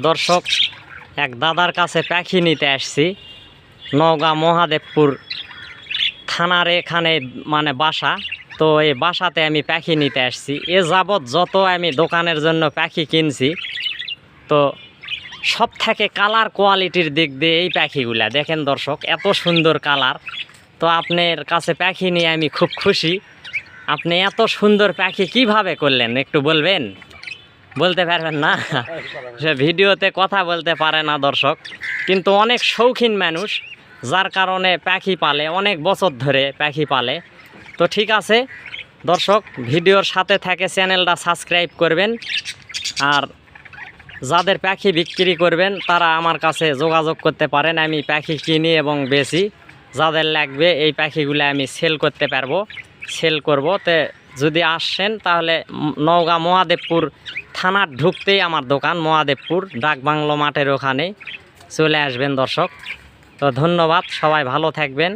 দর্শক, এক দাদার কাছে পাখি নিতে আসছি। নওগাঁ মহাদেবপুর থানার এখানে মানে বাসা। তো এই বাসাতে আমি পাখি নিতে আসছি। এ যাবৎ যত আমি দোকানের জন্য পাখি কিনছি, তো সব থেকে কালার কোয়ালিটির দিক দিয়ে এই পাখিগুলা দেখেন দর্শক, এত সুন্দর কালার। তো আপনার কাছে পাখি নিয়ে আমি খুব খুশি। আপনি এত সুন্দর পাখি কিভাবে করলেন একটু বলবেন? বলতে পারবেন না? সে ভিডিওতে কথা বলতে পারে না দর্শক, কিন্তু অনেক শৌখিন মানুষ, যার কারণে পাখি পালে, অনেক বছর ধরে পাখি পালে। তো ঠিক আছে দর্শক, ভিডিওর সাথে থেকে চ্যানেলটা সাবস্ক্রাইব করবেন। আর যাদের পাখি বিক্রি করবেন তারা আমার কাছে যোগাযোগ করতে পারেন। আমি পাখি কিনি এবং বেচি। যাদের লাগবে এই পাখিগুলো আমি সেল করতে পারবো, সেল করব। তো যদি আসেন তাহলে নওগাঁ মহাদেবপুর থানার ঢুকতেই আমার দোকান, মহাদেবপুর ডাকবাংলো মাঠের ওখানে চলে আসবেন দর্শক। তো ধন্যবাদ, সবাই ভালো থাকবেন।